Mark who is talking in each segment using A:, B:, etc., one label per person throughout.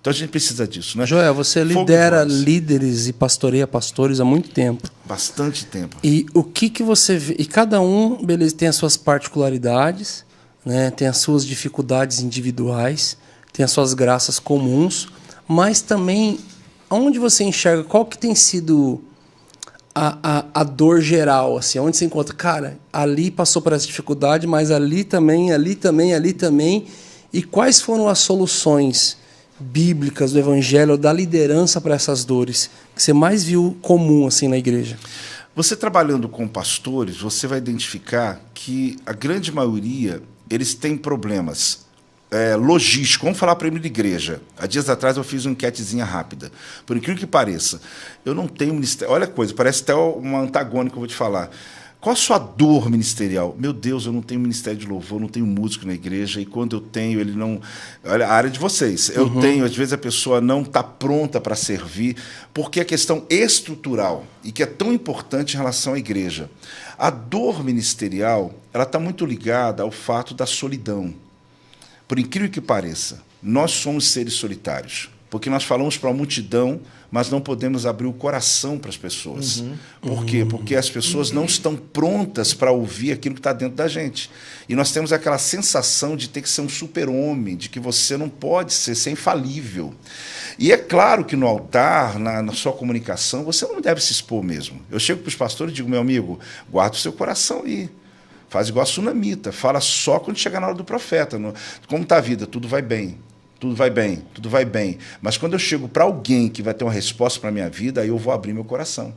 A: Então a gente precisa disso, né?
B: Joel, você lidera líderes e pastoreia pastores há muito tempo.
A: Bastante tempo.
B: E o que você vê? E cada um, beleza, tem as suas particularidades, né? Tem as suas dificuldades individuais, tem as suas graças comuns, mas também onde você enxerga qual que tem sido a dor geral, assim, onde você encontra, cara, ali passou por essa dificuldade, mas ali também, ali também, ali também. E quais foram as soluções bíblicas do evangelho, da liderança para essas dores que você mais viu comum assim na igreja?
A: Você trabalhando com pastores, você vai identificar que a grande maioria, eles têm problemas logísticos. Vamos falar primeiro de igreja. Há dias atrás eu fiz uma enquetezinha rápida. Por incrível que pareça, eu não tenho ministério. Olha a coisa, parece até uma antagônica que eu vou te falar. Qual a sua dor ministerial? Meu Deus, eu não tenho ministério de louvor, não tenho músico na igreja, e quando eu tenho, ele não... Olha, a área de vocês. Eu tenho, às vezes a pessoa não está pronta para servir, porque a questão estrutural, e que é tão importante em relação à igreja. A dor ministerial, ela está muito ligada ao fato da solidão. Por incrível que pareça, nós somos seres solitários, porque nós falamos para a multidão, mas não podemos abrir o coração para as pessoas. Por quê? Porque as pessoas não estão prontas para ouvir aquilo que está dentro da gente. E nós temos aquela sensação de ter que ser um super-homem, de que você não pode ser infalível. E é claro que no altar, na sua comunicação, você não deve se expor mesmo. Eu chego para os pastores e digo, meu amigo, guarda o seu coração aí. Faz igual a sunamita, fala só quando chegar na hora do profeta. Como está a vida? Tudo vai bem. Tudo vai bem, tudo vai bem. Mas quando eu chego para alguém que vai ter uma resposta para a minha vida, aí eu vou abrir meu coração.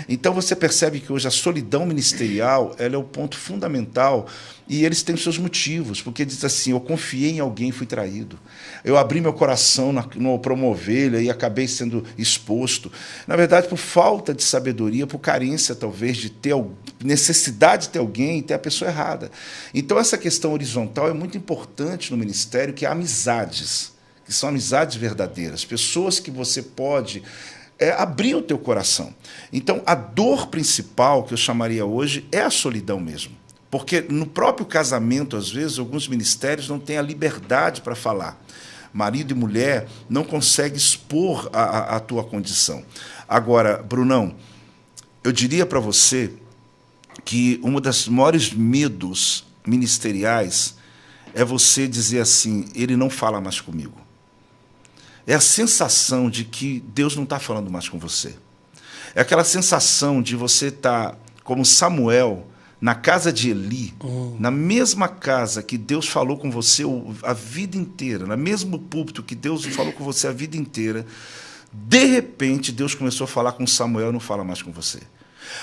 A: Então você percebe que hoje a solidão ministerial ela é o ponto fundamental e eles têm os seus motivos, porque diz assim, eu confiei em alguém e fui traído. Eu abri meu coração no promover e acabei sendo exposto. Na verdade, por falta de sabedoria, por carência talvez de ter necessidade de ter alguém e ter a pessoa errada. Então essa questão horizontal é muito importante no ministério, que é amizades. Que são amizades verdadeiras, pessoas que você pode abrir o teu coração. Então, a dor principal que eu chamaria hoje é a solidão mesmo. Porque no próprio casamento, às vezes, alguns ministérios não têm a liberdade para falar. Marido e mulher não conseguem expor a tua condição. Agora, Brunão, eu diria para você que um dos maiores medos ministeriais é você dizer assim, ele não fala mais comigo. É a sensação de que Deus não está falando mais com você. É aquela sensação de você estar, como Samuel, na casa de Eli, na mesma casa que Deus falou com você a vida inteira, no mesmo púlpito que Deus falou com você a vida inteira, de repente Deus começou a falar com Samuel e não fala mais com você.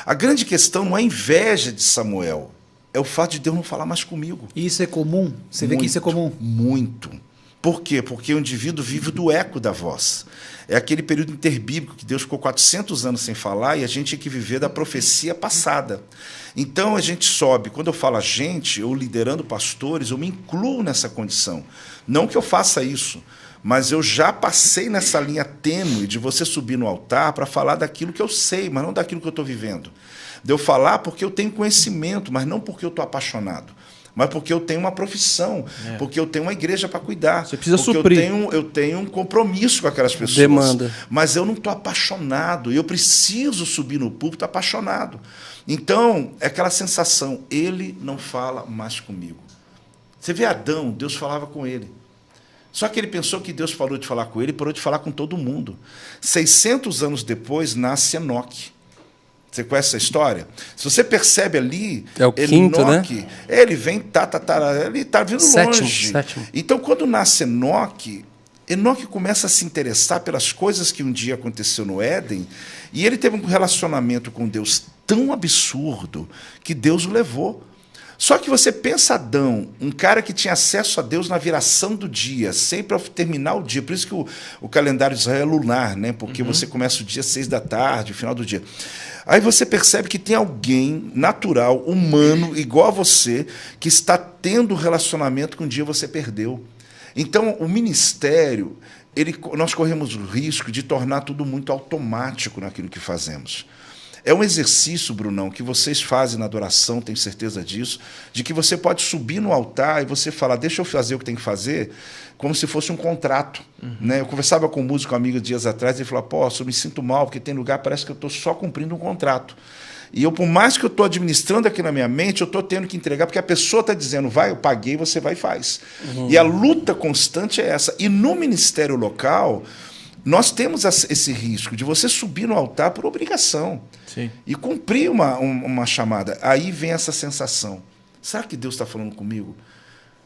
A: A grande questão não é a inveja de Samuel, é o fato de Deus não falar mais comigo.
C: E isso é comum? Você vê que isso é comum?
A: Muito. Por quê? Porque o indivíduo vive do eco da voz. É aquele período interbíblico que Deus ficou 400 anos sem falar e a gente tinha que viver da profecia passada. Então a gente sobe. Quando eu falo a gente, eu liderando pastores, eu me incluo nessa condição. Não que eu faça isso, mas eu já passei nessa linha tênue de você subir no altar para falar daquilo que eu sei, mas não daquilo que eu estou vivendo. De eu falar porque eu tenho conhecimento, mas não porque eu estou apaixonado. Mas porque eu tenho uma profissão, porque eu tenho uma igreja para cuidar.
B: Você precisa
A: porque
B: suprir.
A: Eu tenho um compromisso com aquelas pessoas.
B: Demanda.
A: Mas eu não estou apaixonado. Eu preciso subir no púlpito apaixonado. Então, é aquela sensação, ele não fala mais comigo. Você vê Adão, Deus falava com ele. Só que ele pensou que Deus parou de falar com ele e parou de falar com todo mundo. 600 anos depois, nasce Enoque. Você conhece essa história? Se você percebe ali...
B: É o quinto,
A: Enoque,
B: né?
A: Ele vem, ele está vindo
B: Sétimo.
A: longe. Então, quando nasce Enoque começa a se interessar pelas coisas que um dia aconteceu no Éden, e ele teve um relacionamento com Deus tão absurdo que Deus o levou. Só que você pensa Adão, um cara que tinha acesso a Deus na viração do dia, sempre ao terminar o dia. Por isso que o calendário de Israel é lunar, né? Porque você começa o dia 6 da tarde, o final do dia. Aí você percebe que tem alguém natural, humano, igual a você, que está tendo um relacionamento que um dia você perdeu. Então, o ministério, nós corremos o risco de tornar tudo muito automático naquilo que fazemos. É um exercício, Brunão, que vocês fazem na adoração, tenho certeza disso, de que você pode subir no altar e você falar, deixa eu fazer o que tem que fazer, como se fosse um contrato. Né? Eu conversava com um músico amigo dias atrás e ele falou, pô, eu me sinto mal, porque tem lugar, parece que eu estou só cumprindo um contrato. E eu, por mais que eu estou administrando aqui na minha mente, eu estou tendo que entregar, porque a pessoa está dizendo, vai, eu paguei, você vai e faz. E a luta constante é essa. E no ministério local, nós temos esse risco de você subir no altar por obrigação.
D: Sim.
A: E cumprir uma chamada. Aí vem essa sensação. Será que Deus está falando comigo?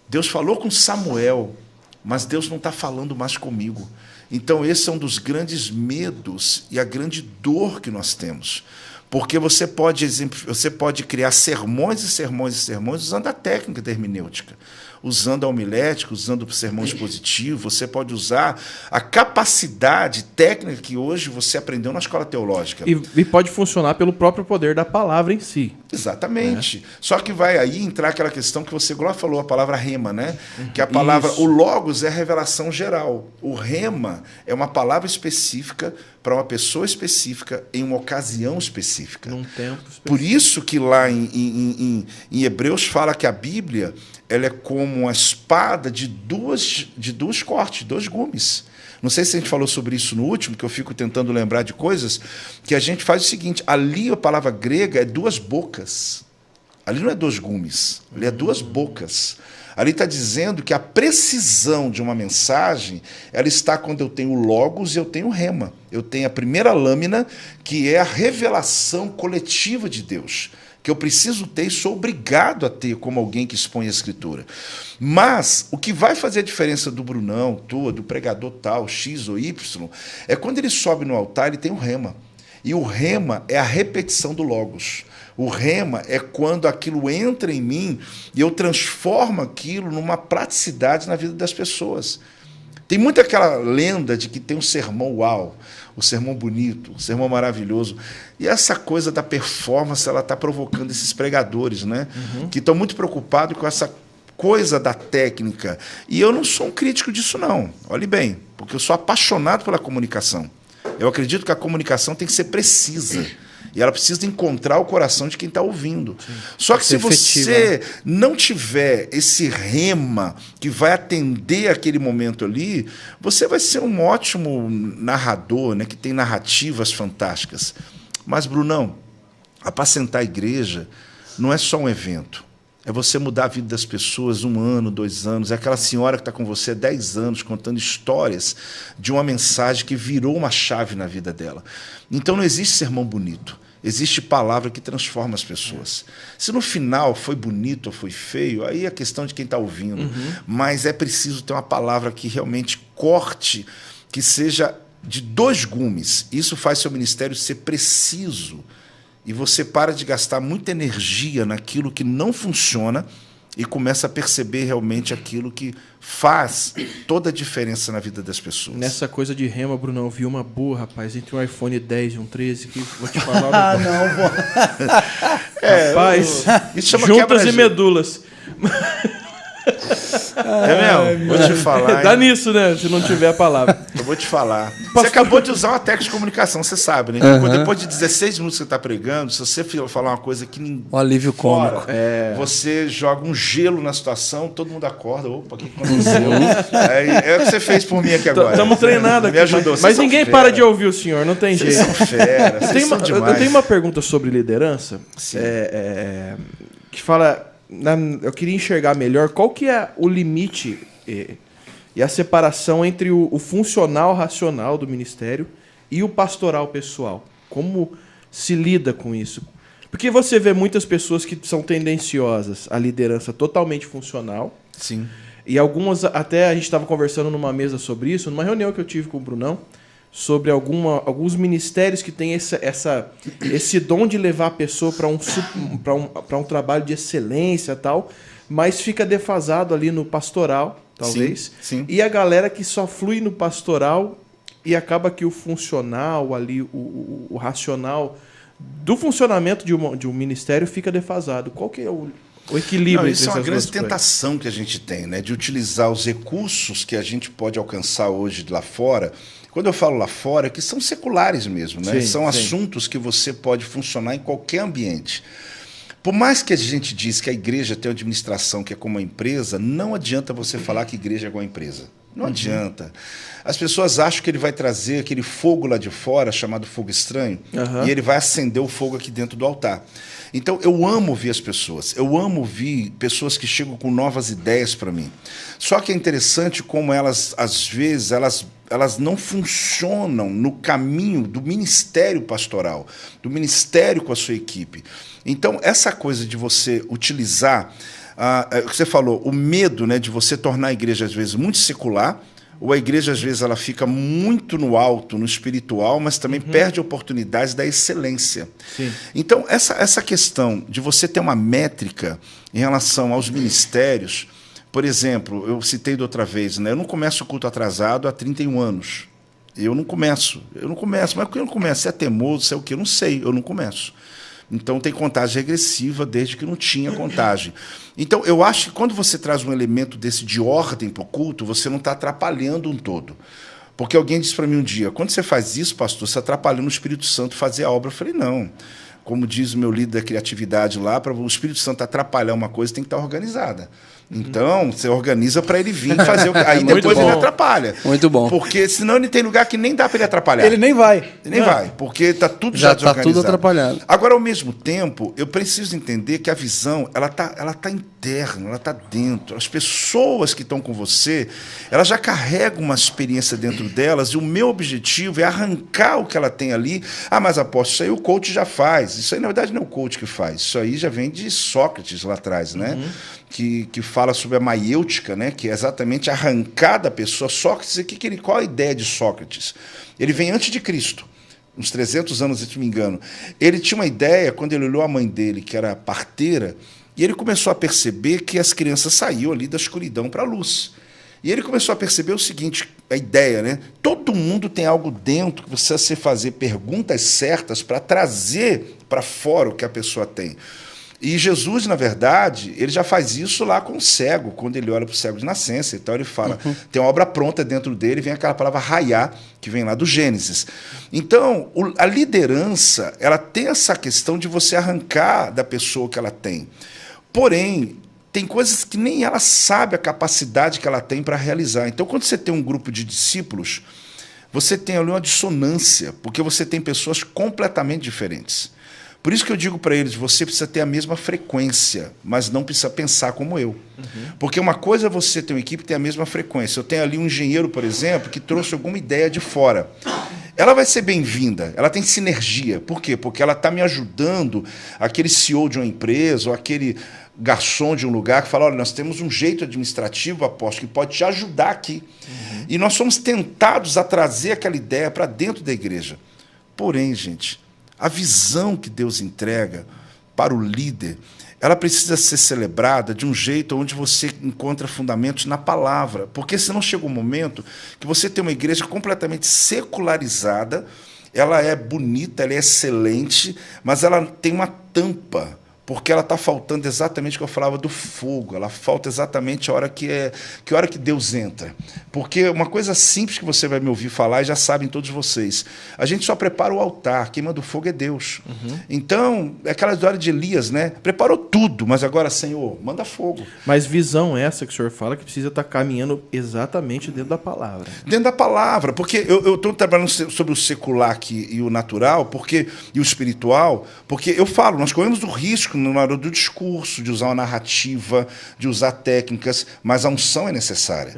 A: Deus falou com Samuel, mas Deus não está falando mais comigo. Então esse é um dos grandes medos e a grande dor que nós temos. Porque você pode criar sermões e sermões e sermões usando a técnica da hermenêutica, usando a homilética, usando o sermão expositivo, você pode usar a capacidade técnica que hoje você aprendeu na escola teológica.
D: E pode funcionar pelo próprio poder da palavra em si.
A: Exatamente. Só que vai aí entrar aquela questão que você falou, a palavra rema, né? Que a palavra, o logos é a revelação geral. O rema é uma palavra específica para uma pessoa específica em uma ocasião específica.
D: Num tempo específico.
A: Por isso que lá em Hebreus fala que a Bíblia ela é como uma espada de dois cortes, dois gumes. Não sei se a gente falou sobre isso no último, que eu fico tentando lembrar de coisas, que a gente faz o seguinte, ali a palavra grega é duas bocas. Ali não é dois gumes, ali é duas bocas. Ali está dizendo que a precisão de uma mensagem, ela está quando eu tenho o logos e eu tenho o rema. Eu tenho a primeira lâmina, que é a revelação coletiva de Deus, que eu preciso ter e sou obrigado a ter como alguém que expõe a Escritura. Mas o que vai fazer a diferença do Brunão, do pregador tal, X ou Y, é quando ele sobe no altar, ele tem o rema. E o rema é a repetição do logos. O rema é quando aquilo entra em mim e eu transformo aquilo numa praticidade na vida das pessoas. Tem muito aquela lenda de que tem um sermão uau, o sermão bonito, o sermão maravilhoso. E essa coisa da performance, ela está provocando esses pregadores, né? Que estão muito preocupados com essa coisa da técnica. E eu não sou um crítico disso, não. Olhe bem, porque eu sou apaixonado pela comunicação. Eu acredito que a comunicação tem que ser precisa. E ela precisa encontrar o coração de quem está ouvindo. Sim. Só que se você não tiver esse rema que vai atender aquele momento ali, você vai ser um ótimo narrador, né, que tem narrativas fantásticas. Mas, Brunão, apacentar a igreja não é só um evento. É você mudar a vida das pessoas 1 ano, 2 anos. É aquela senhora que está com você há 10 anos contando histórias de uma mensagem que virou uma chave na vida dela. Então não existe sermão bonito. Existe palavra que transforma as pessoas. Se no final foi bonito ou foi feio, aí é questão de quem está ouvindo. Mas é preciso ter uma palavra que realmente corte, que seja de 2 gumes. Isso faz seu ministério ser preciso. E você para de gastar muita energia naquilo que não funciona e começa a perceber realmente aquilo que faz toda a diferença na vida das pessoas.
D: Nessa coisa de rema, Bruno, eu vi uma boa, rapaz, entre um iPhone 10 e um 13, que vou te falar...
C: não, vou...
D: Rapaz, isso chama juntas e medulas.
A: É mesmo? Vou te falar.
D: Dá nisso, né? Se não tiver a palavra.
A: Eu vou te falar. Você acabou de usar uma técnica de comunicação, você sabe, né? Depois de 16 minutos que você está pregando, se você falar uma coisa que ninguém.
B: O alívio cômico.
A: Você joga um gelo na situação, todo mundo acorda. Opa, o que aconteceu? É o que você fez por mim aqui agora.
D: Estamos treinados aqui.
A: Me ajudou.
D: Mas ninguém para de ouvir o senhor, não tem jeito.
A: Vocês são fera.
D: Eu tenho uma pergunta sobre liderança.
A: Sim.
D: Que fala. Eu queria enxergar melhor qual que é o limite e a separação entre o funcional racional do ministério e o pastoral pessoal. Como se lida com isso? Porque você vê muitas pessoas que são tendenciosas à liderança totalmente funcional.
A: Sim.
D: E algumas, até a gente estava conversando numa mesa sobre isso, numa reunião que eu tive com o Brunão, sobre alguns ministérios que têm esse dom de levar a pessoa para um trabalho de excelência e tal, mas fica defasado ali no pastoral, talvez.
A: Sim.
D: E a galera que só flui no pastoral e acaba que o funcional, ali, o racional do funcionamento de um ministério fica defasado. Qual que é O equilíbrio
A: Não,
D: entre
A: isso é uma
D: essas
A: grande
D: duas coisas.
A: tentação que a gente tem, né? De utilizar os recursos que a gente pode alcançar hoje lá fora. Quando eu falo lá fora, que são seculares mesmo, né?
D: Sim,
A: São
D: sim.
A: assuntos que você pode funcionar em qualquer ambiente. Por mais que a gente diz que a igreja tem uma administração que é como uma empresa, não adianta você falar que a igreja é igual a empresa. Não adianta. As pessoas acham que ele vai trazer aquele fogo lá de fora, chamado fogo estranho, e ele vai acender o fogo aqui dentro do altar. Então, eu amo ouvir as pessoas. Eu amo ouvir pessoas que chegam com novas ideias para mim. Só que é interessante como elas, às vezes, elas não funcionam no caminho do ministério pastoral, do ministério com a sua equipe. Então, essa coisa de você utilizar, o que você falou, o medo, né, de você tornar a igreja, às vezes, muito secular, ou a igreja, às vezes, ela fica muito no alto, no espiritual, mas também perde oportunidades da excelência.
D: Sim.
A: Então, essa questão de você ter uma métrica em relação aos ministérios, por exemplo, eu citei da outra vez, né, eu não começo o culto atrasado há 31 anos. Eu não começo. Mas por que eu não começo? Se é teimoso, se é o quê? Eu não sei, eu não começo. Então, tem contagem regressiva desde que não tinha contagem. Então, eu acho que quando você traz um elemento desse de ordem para o culto, você não está atrapalhando um todo. Porque alguém disse para mim um dia, quando você faz isso, pastor, você atrapalhando o Espírito Santo fazer a obra. Eu falei, não. Como diz o meu líder da criatividade lá, para o Espírito Santo atrapalhar uma coisa, tem que estar organizada. Então, você organiza para ele vir fazer o que... Aí depois ele atrapalha.
B: Muito bom.
A: Porque senão ele tem lugar que nem dá para ele atrapalhar.
C: Ele nem vai.
A: Ele nem vai, porque está tudo
B: Já
A: já
B: está
A: desorganizado.
B: tudo atrapalhado.
A: Agora, ao mesmo tempo, eu preciso entender que a visão ela tá interna, ela está dentro. As pessoas que estão com você, elas já carregam uma experiência dentro delas, e o meu objetivo é arrancar o que ela tem ali. Ah, mas apóstolo, isso aí o coach já faz. Isso aí, na verdade, não é o coach que faz. Isso aí já vem de Sócrates lá atrás, né? Que fala sobre a maiêutica, né? Que é exatamente arrancar da pessoa. Sócrates, qual a ideia de Sócrates? Ele vem antes de Cristo, uns 300 anos, se não me engano. Ele tinha uma ideia, quando ele olhou a mãe dele, que era parteira, e ele começou a perceber que as crianças saíam ali da escuridão para a luz. E ele começou a perceber o seguinte, a ideia, né? Todo mundo tem algo dentro que precisa se fazer perguntas certas para trazer para fora o que a pessoa tem. E Jesus, na verdade, ele já faz isso lá com o cego, quando ele olha para o cego de nascença. Então ele fala, tem uma obra pronta dentro dele, vem aquela palavra raiar, que vem lá do Gênesis. Então, a liderança, ela tem essa questão de você arrancar da pessoa o que ela tem. Porém, tem coisas que nem ela sabe a capacidade que ela tem para realizar. Então, quando você tem um grupo de discípulos, você tem ali uma dissonância, porque você tem pessoas completamente diferentes. Por isso que eu digo para eles, você precisa ter a mesma frequência, mas não precisa pensar como eu. Porque uma coisa é você ter uma equipe que tem a mesma frequência. Eu tenho ali um engenheiro, por exemplo, que trouxe alguma ideia de fora. Ela vai ser bem-vinda, ela tem sinergia. Por quê? Porque ela está me ajudando, aquele CEO de uma empresa, ou aquele garçom de um lugar que fala, olha, nós temos um jeito administrativo, apóstolo, que pode te ajudar aqui. E nós somos tentados a trazer aquela ideia para dentro da igreja. Porém, gente, a visão que Deus entrega para o líder, ela precisa ser celebrada de um jeito onde você encontra fundamentos na palavra. Porque senão chega um momento que você tem uma igreja completamente secularizada, ela é bonita, ela é excelente, mas ela tem uma tampa, porque ela está faltando exatamente o que eu falava do fogo, ela falta exatamente a hora que Deus entra. Porque uma coisa simples que você vai me ouvir falar, e já sabem todos vocês, a gente só prepara o altar, quem manda o fogo é Deus. Então, é aquela história de Elias, né? Preparou tudo, mas agora, Senhor, manda fogo.
D: Mas visão essa que o senhor fala que precisa estar caminhando exatamente dentro da palavra.
A: Dentro da palavra, porque eu estou trabalhando sobre o secular aqui e o natural, e o espiritual, porque eu falo, nós corremos o risco na hora do discurso, de usar uma narrativa, de usar técnicas, mas a unção é necessária.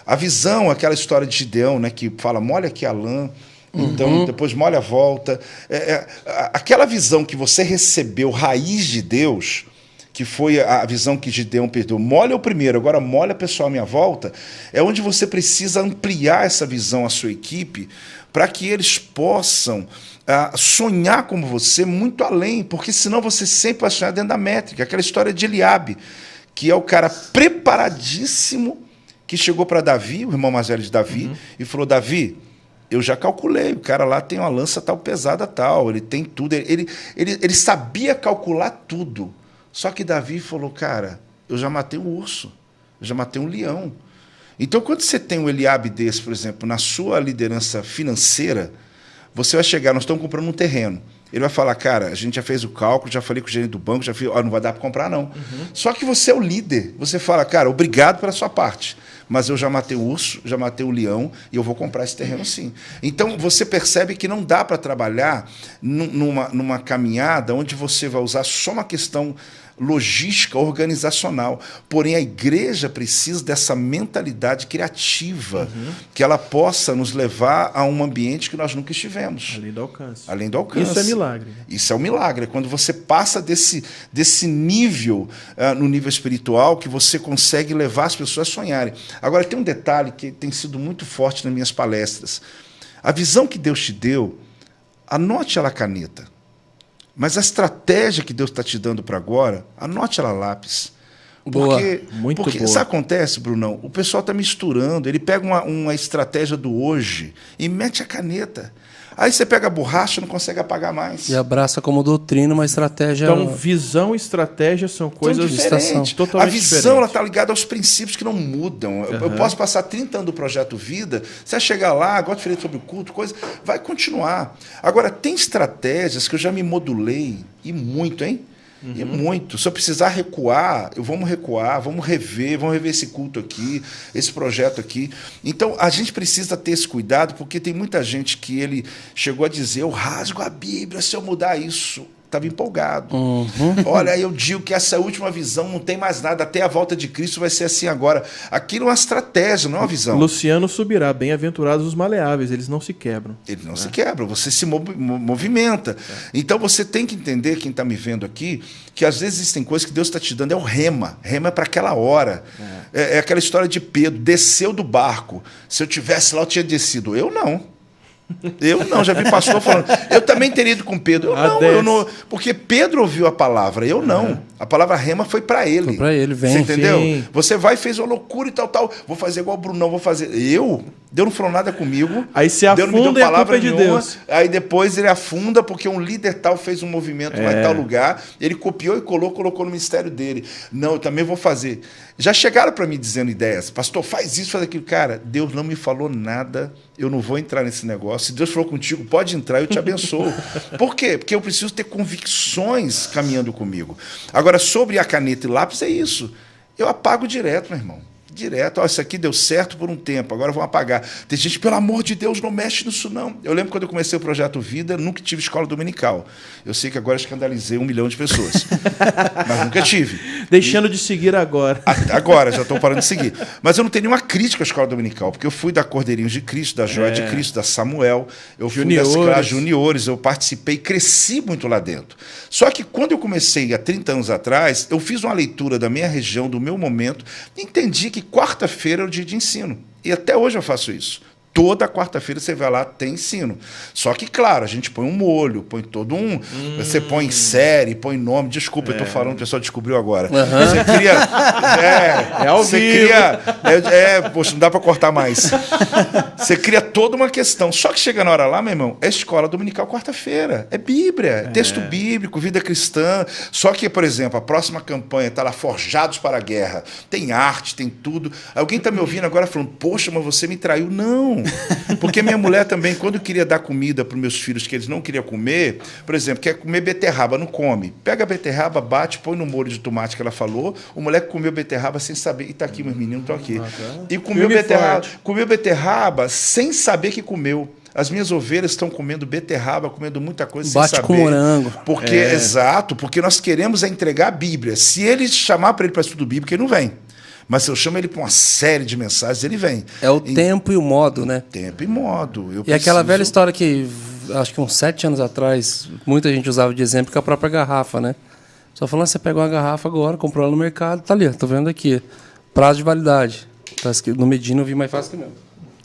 A: A visão, aquela história de Gideão, né, que fala, molha aqui a lã, então depois molha a volta. Aquela visão que você recebeu, raiz de Deus, que foi a visão que Gideão perdeu, molha o primeiro, agora molha pessoal à minha volta, é onde você precisa ampliar essa visão à sua equipe, para que eles possam sonhar como você muito além, porque senão você sempre vai sonhar dentro da métrica. Aquela história de Eliabe, que é o cara preparadíssimo, que chegou para Davi, o irmão mais velho de Davi, e falou, Davi, eu já calculei, o cara lá tem uma lança tal pesada tal, ele tem tudo, ele sabia calcular tudo. Só que Davi falou, cara, eu já matei um urso, eu já matei um leão. Então, quando você tem um Eliabe desse, por exemplo, na sua liderança financeira, você vai chegar, nós estamos comprando um terreno. Ele vai falar, cara, a gente já fez o cálculo, já falei com o gerente do banco, já fiz, não vai dar para comprar, não. Só que você é o líder. Você fala, cara, obrigado pela sua parte, mas eu já matei o urso, já matei o leão e eu vou comprar esse terreno sim. Então, você percebe que não dá para trabalhar numa caminhada onde você vai usar só uma questão logística organizacional. Porém, a igreja precisa dessa mentalidade criativa, que ela possa nos levar a um ambiente que nós nunca estivemos.
D: Além do alcance.
A: Além do alcance.
D: Isso é milagre.
A: Isso é um milagre. É quando você passa desse nível, no nível espiritual, que você consegue levar as pessoas a sonharem. Agora, tem um detalhe que tem sido muito forte nas minhas palestras. A visão que Deus te deu, anote ela a caneta. Mas a estratégia que Deus está te dando para agora, anote ela a lápis.
B: Boa.
D: Muito
A: porque
D: boa.
A: isso acontece, Brunão? O pessoal está misturando. Ele pega uma estratégia do hoje e mete a caneta. Aí você pega a borracha e não consegue apagar mais.
B: E abraça como doutrina uma estratégia...
D: Então, visão e estratégia são coisas
A: diferentes.
D: totalmente
A: A visão
D: diferentes.
A: está ligada aos princípios que não mudam. Eu posso passar 30 anos do Projeto Vida, você vai chegar lá, agora eu falei sobre o culto, coisa, vai continuar. Agora, tem estratégias que eu já me modulei, e muito, hein? E muito. Se eu precisar recuar, vamos recuar, vamos rever esse culto aqui, esse projeto aqui. Então, a gente precisa ter esse cuidado, porque tem muita gente que ele chegou a dizer, eu rasgo a Bíblia se eu mudar isso. Estava empolgado. Olha, eu digo que essa última visão não tem mais nada, até a volta de Cristo vai ser assim agora. Aquilo é uma estratégia, não é uma visão.
D: Luciano subirá, bem-aventurados os maleáveis, eles não se quebram.
A: Ele não se quebra, você se movimenta. Então você tem que entender, quem está me vendo aqui, que às vezes existem coisas que Deus está te dando, é o rema. Rema é para aquela hora. É aquela história de Pedro, desceu do barco. Se eu tivesse lá, eu tinha descido. Eu não. Já vi pastor falando, eu também teria ido com Pedro. Eu não, porque Pedro ouviu a palavra, eu não. A palavra rema foi para ele.
B: Foi para ele, vem.
A: Você entendeu?
D: Sim.
A: Você vai e fez uma loucura e tal. Vou fazer igual o Brunão, vou fazer. Deus não falou nada comigo.
D: Aí se
A: Deus não me
D: afunda
A: deu
D: e a
A: palavra
D: culpa é de
A: nenhuma.
D: Deus.
A: Aí depois ele afunda porque um líder tal fez um movimento lá em tal lugar. Ele copiou e colocou no ministério dele. Não, eu também vou fazer. Já chegaram para mim dizendo ideias. Pastor, faz isso, faz aquilo. Cara, Deus não me falou nada. Eu não vou entrar nesse negócio. Se Deus falou contigo, pode entrar, eu te abençoo. Por quê? Porque eu preciso ter convicções caminhando comigo. Agora, sobre a caneta e lápis, é isso. Eu apago direto, meu irmão. Direto. Isso aqui deu certo por um tempo, agora vão apagar. Tem gente, pelo amor de Deus, não mexe nisso, não. Eu lembro quando eu comecei o Projeto Vida, nunca tive escola dominical. Eu sei que agora escandalizei 1 milhão de pessoas. Mas nunca tive.
D: Deixando de seguir agora.
A: Agora, já estou parando de seguir. Mas eu não tenho nenhuma crítica à escola dominical, porque eu fui da Cordeirinhos de Cristo, da Joia de Cristo, da Samuel, eu fui das juniores, eu participei, cresci muito lá dentro. Só que quando eu comecei, há 30 anos atrás, eu fiz uma leitura da minha região, do meu momento, e entendi que quarta-feira é o dia de ensino. E até hoje eu faço isso. Toda quarta-feira você vai lá, tem ensino. Só que, claro, a gente põe um molho, põe todo um... Você põe série, põe nome. Desculpa, eu estou falando, o pessoal descobriu agora. Você cria...
D: ao
A: você
D: vivo.
A: cria... poxa, não dá para cortar mais. Você cria toda uma questão. Só que chega na hora lá, meu irmão, é escola dominical quarta-feira. É Bíblia, é texto bíblico, vida cristã. Só que, por exemplo, a próxima campanha está lá, Forjados para a Guerra. Tem arte, tem tudo. Alguém está me ouvindo agora falando, poxa, mas você me traiu. Não. Porque minha mulher também, quando queria dar comida para os meus filhos que eles não queriam comer, por exemplo, quer comer beterraba, não come. Pega a beterraba, bate, põe no molho de tomate que ela falou, o moleque comeu beterraba sem saber, e está aqui, meus meninos estão aqui. E comeu beterraba sem saber que comeu. As minhas ovelhas estão comendo beterraba, comendo muita coisa sem saber.
B: Bate com morango.
A: Porque, exato, porque nós queremos entregar a Bíblia. Se ele chamar para ele para estudo bíblico, ele não vem. Mas se eu chamo ele para uma série de mensagens, ele vem.
B: É o tempo e o modo, né?
A: Tempo e modo.
B: E aquela velha história que, acho que uns 7 anos atrás, muita gente usava de exemplo, que é a própria garrafa, né? Só falando, você pegou uma garrafa agora, comprou ela no mercado, tá ali, tô vendo aqui. Prazo de validade. Tá escrito, no Medina eu vi mais fácil que o meu.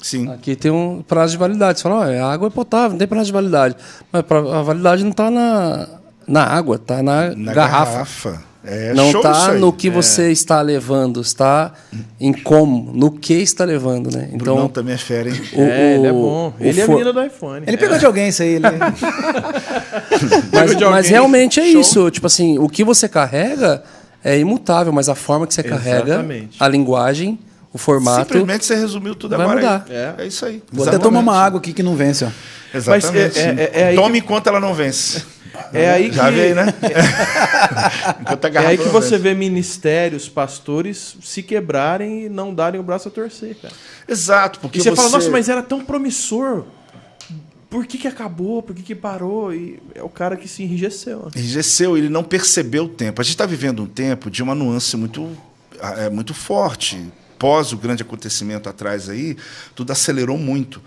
A: Sim.
B: Aqui tem um prazo de validade. Você fala, a água é potável, não tem prazo de validade. Mas a validade não está na água, está na garrafa. Não
A: show isso
B: está
A: aí.
B: no que você está levando, está em como, no que está levando, né?
A: Então,
B: Então,
A: também é fera, hein?
D: Ele é bom. Ele é a menina do iPhone.
C: Ele pegou de alguém isso aí. Ele...
B: mas realmente é
D: Show.
B: isso. Tipo assim, o que você carrega é imutável, mas a forma que você carrega,
D: Exatamente.
B: a linguagem, o formato.
A: Simplesmente você resumiu tudo
B: vai
A: agora.
B: mudar.
A: É isso aí.
C: Vou até tomar uma água aqui que não vence, ó.
A: Exatamente.
D: Mas é aí
A: Tome enquanto ela não vence.
D: É aí
A: Já
D: que,
A: veio, né? Enquanto a
D: é
A: garrafa
D: aí que
A: não
D: você
A: vence.
D: vê ministérios, pastores se quebrarem e não darem o braço a torcer, cara.
A: Exato, porque
D: E você fala, nossa, mas era tão promissor. Por que acabou? Por que parou? E é o cara que se enrijeceu.
A: Enrijeceu, ele não percebeu o tempo. A gente está vivendo um tempo de uma nuance muito forte. Pós o grande acontecimento atrás aí, tudo acelerou muito.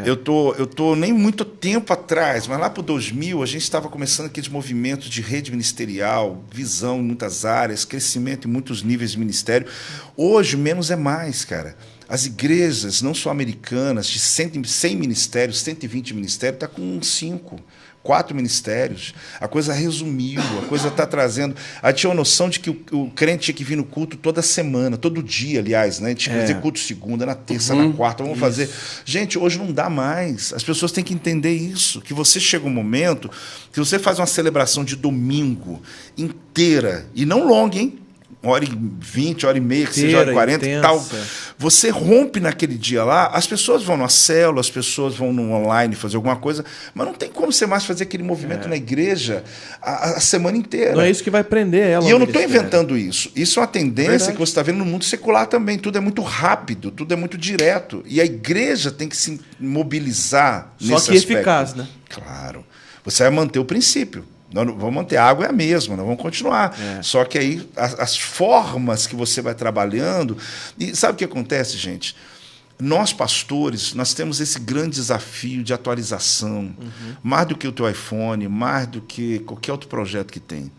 A: Eu tô nem muito tempo atrás, mas lá para o 2000 a gente estava começando aqueles movimentos de rede ministerial, visão em muitas áreas, crescimento em muitos níveis de ministério. Hoje, menos é mais, cara. As igrejas, não só americanas, de 100 ministérios, 120 ministérios, está com 4 ministérios. A coisa resumiu, a coisa está trazendo... Aí tinha uma noção de que o crente tinha que vir no culto toda semana, todo dia, aliás, né? Tinha que fazer culto segunda, na terça, na quarta, vamos fazer... Gente, hoje não dá mais. As pessoas têm que entender isso, que você chega um momento que você faz uma celebração de domingo inteira, e não longa, hein? 1h20, 1h30, que seja 1h40 e tal. Você rompe naquele dia lá, as pessoas vão na célula, as pessoas vão no online fazer alguma coisa, mas não tem como você mais fazer aquele movimento na igreja a semana inteira.
D: Não é isso que vai prender ela.
A: E eu não estou inventando isso. Isso é uma tendência
D: Verdade.
A: que você está vendo no mundo secular também. Tudo é muito rápido, tudo é muito direto. E a igreja tem que se mobilizar
D: Só
A: nesse
D: que
A: aspecto.
D: eficaz, né?
A: Claro. Você vai manter o princípio. Nós não vamos manter, a água é a mesma, nós vamos continuar. Só que aí as formas que você vai trabalhando... E sabe o que acontece, gente? Nós, pastores, nós temos esse grande desafio de atualização, mais do que o teu iPhone, mais do que qualquer outro projeto que tem.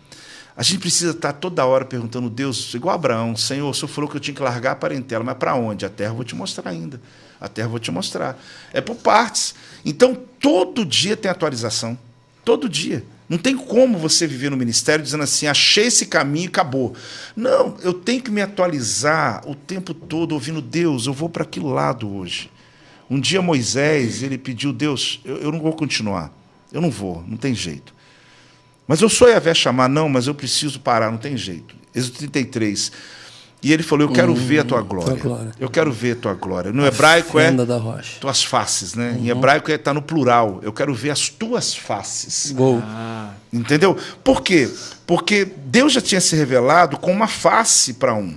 A: A gente precisa estar toda hora perguntando, Deus, igual Abraão, Senhor, o Senhor falou que eu tinha que largar a parentela, mas para onde? A terra eu vou te mostrar ainda. A terra eu vou te mostrar. É por partes. Então, todo dia tem atualização. Todo dia. Não tem como você viver no ministério dizendo assim, achei esse caminho e acabou. Não, eu tenho que me atualizar o tempo todo ouvindo, Deus, eu vou para aquele lado hoje. Um dia Moisés, ele pediu, Deus, eu não vou continuar. Eu não vou, não tem jeito. Mas eu sou Yahvé chamar, não, mas eu preciso parar, não tem jeito. Êxodo 33. E ele falou, eu quero ver a tua glória. Eu quero ver a tua glória. No hebraico é
B: da rocha.
A: tuas faces, né? Em hebraico está no plural. Eu quero ver as tuas faces.
B: Gol.
A: Entendeu? Por quê? Porque Deus já tinha se revelado com uma face para um.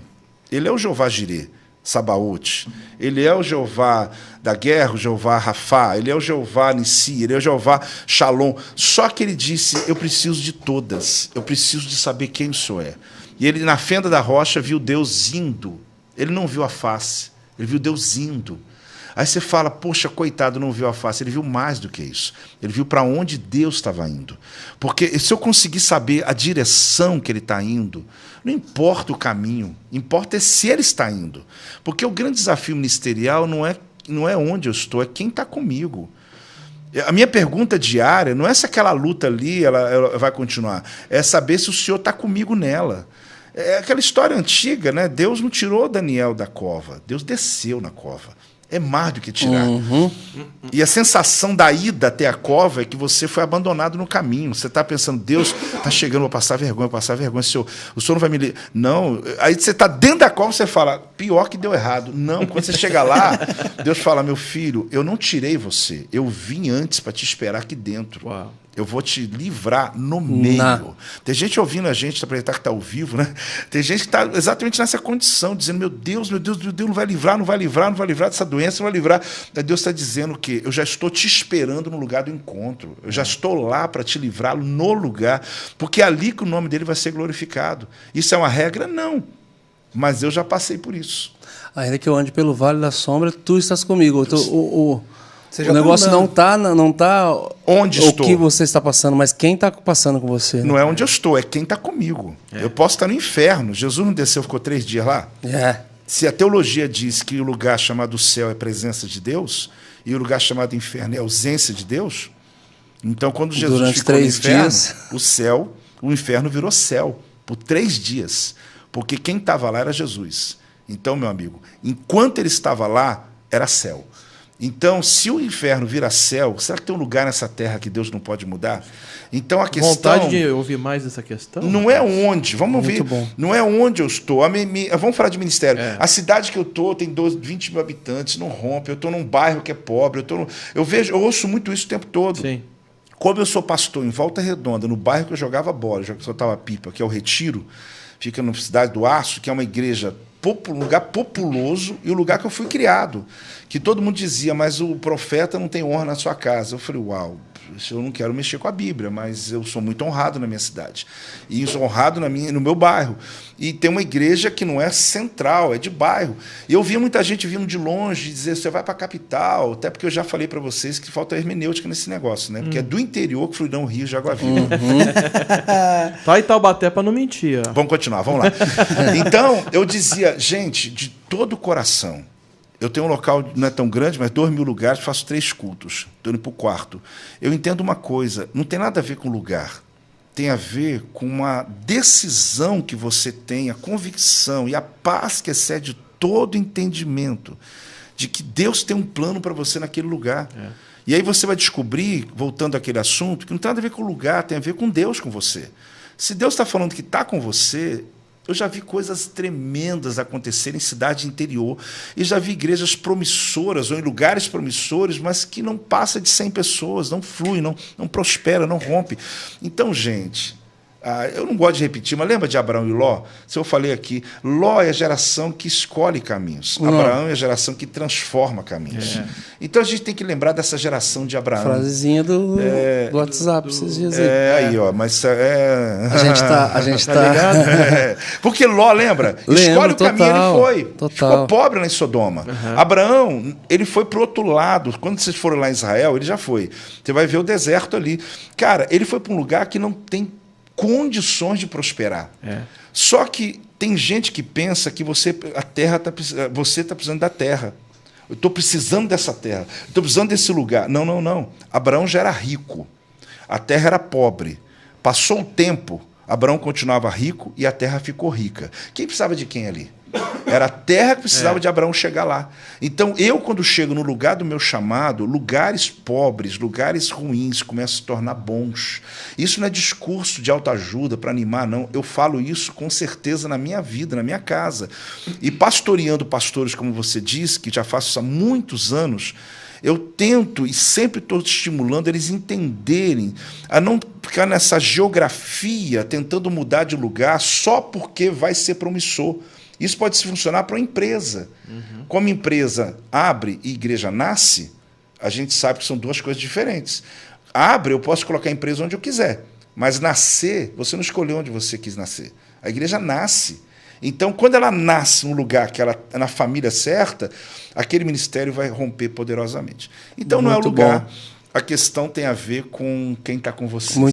A: Ele é o Jeová Jirê, Sabaote. Ele é o Jeová da guerra, o Jeová Rafá. Ele é o Jeová Nissi. Ele é o Jeová Shalom. Só que ele disse, eu preciso de todas. Eu preciso de saber quem o Senhor é. E ele, na fenda da rocha, viu Deus indo. Ele não viu a face, ele viu Deus indo. Aí você fala, poxa, coitado, não viu a face. Ele viu mais do que isso. Ele viu para onde Deus estava indo. Porque se eu conseguir saber a direção que ele está indo, não importa o caminho, importa é se ele está indo. Porque o grande desafio ministerial não é onde eu estou, é quem está comigo. A minha pergunta diária não é se aquela luta ali ela vai continuar, é saber se o Senhor está comigo nela. É aquela história antiga, né? Deus não tirou Daniel da cova, Deus desceu na cova. É mais do que tirar. E a sensação da ida até a cova é que você foi abandonado no caminho. Você está pensando, Deus está chegando, eu vou passar vergonha, Senhor, o Senhor não vai me... Não, aí você está dentro da cova, você fala, pior que deu errado. Não, quando você chega lá, Deus fala, meu filho, eu não tirei você, eu vim antes para te esperar aqui dentro. Uau. Eu vou te livrar no meio. Tem gente ouvindo a gente, aproveitar que está ao vivo, né? Tem gente que está exatamente nessa condição, dizendo, meu Deus, não vai livrar dessa doença, não vai livrar. Aí Deus está dizendo que eu já estou te esperando no lugar do encontro. Eu já estou lá para te livrá-lo no lugar, porque é ali que o nome dele vai ser glorificado. Isso é uma regra? Não. Mas eu já passei por isso.
B: Ainda que eu ande pelo vale da sombra, tu estás comigo. O negócio
C: tá
B: não tá
A: onde estou.
B: O que você está passando, mas quem está passando com você. Né?
A: Não é onde eu estou, é quem está comigo. Eu posso estar no inferno. Jesus não desceu, ficou 3 dias lá? Se a teologia diz que o lugar chamado céu é presença de Deus e o lugar chamado inferno é ausência de Deus, então quando Jesus
B: durante
A: ficou no
B: 3
A: inferno,
B: dias,
A: o inferno virou céu. por 3 dias, porque quem estava lá era Jesus. Então, meu amigo, enquanto ele estava lá, era céu. Então, se o inferno vira céu, será que tem um lugar nessa terra que Deus não pode mudar? Então, a questão...
D: Vontade de ouvir mais dessa questão?
A: Não é onde, vamos
B: Muito
A: ver,
B: bom.
A: não é onde eu estou. Vamos falar de ministério. A cidade que eu estou tem 20 mil habitantes, não rompe, eu estou num bairro que é pobre, eu ouço muito isso o tempo todo.
D: Sim.
A: Como eu sou pastor em Volta Redonda, no bairro que eu jogava bola, já que eu soltava pipa, que é o Retiro, fica na Cidade do Aço, que é uma igreja, um lugar populoso e o lugar que eu fui criado. Que todo mundo dizia, mas o profeta não tem honra na sua casa. Eu falei, uau, eu não quero mexer com a Bíblia, mas eu sou muito honrado na minha cidade. E sou honrado no meu bairro. E tem uma igreja que não é central, é de bairro. E eu via muita gente vindo de longe dizer, você vai para a capital, até porque eu já falei para vocês que falta hermenêutica nesse negócio, né? Porque é do interior que Fluidão, Rio, Jaguaribe.
D: Tá em Taubaté para não mentir. Ó.
A: Vamos continuar, vamos lá. Então, eu dizia, gente, de todo o coração, eu tenho um local, não é tão grande, mas 2.000 lugares, faço 3 cultos, estou indo para o 4º. Eu entendo uma coisa, não tem nada a ver com lugar, tem a ver com uma decisão que você tem, a convicção e a paz que excede todo entendimento de que Deus tem um plano para você naquele lugar. E aí você vai descobrir, voltando àquele assunto, que não tem nada a ver com o lugar, tem a ver com Deus com você. Se Deus está falando que está com você... Eu já vi coisas tremendas acontecerem em cidade interior e já vi igrejas promissoras ou em lugares promissores, mas que não passa de 100 pessoas, não flui, não prospera, não rompe. Então, gente, eu não gosto de repetir, mas lembra de Abraão e Ló? Se eu falei aqui, Ló é a geração que escolhe caminhos, Abraão é a geração que transforma caminhos. Então a gente tem que lembrar dessa geração de Abraão.
B: Frasezinha do WhatsApp, esses dias aí.
A: Aí, ó, mas
B: A gente tá...
A: Porque Ló, lembra? Escolhe o caminho, ele foi.
B: Total.
A: Ficou pobre lá em Sodoma. Abraão, ele foi para o outro lado. Quando vocês foram lá em Israel, ele já foi. Você vai ver o deserto ali. Cara, ele foi para um lugar que não tem condições de prosperar. Só que tem gente que pensa que você está precisando da terra. Eu estou precisando dessa terra. Estou precisando desse lugar. Não. Abraão já era rico. A terra era pobre. Passou o tempo, Abraão continuava rico e a terra ficou rica. Quem precisava de quem ali? Era a terra que precisava de Abraão chegar lá. Então, quando chego no lugar do meu chamado, lugares pobres, lugares ruins começam a se tornar bons. Isso não é discurso de autoajuda para animar, não. Eu falo isso com certeza na minha vida, na minha casa. E pastoreando pastores, como você disse, que já faço isso há muitos anos, eu tento e sempre estou estimulando eles entenderem, a não ficar nessa geografia, tentando mudar de lugar só porque vai ser promissor. Isso pode funcionar para uma empresa. Como a empresa abre e a igreja nasce, a gente sabe que são 2 coisas diferentes. Abre, eu posso colocar a empresa onde eu quiser, mas nascer, você não escolheu onde você quis nascer. A igreja nasce. Então, quando ela nasce num lugar que ela é na família certa, aquele ministério vai romper poderosamente. Então, não é o lugar. A questão tem a ver com quem está com você.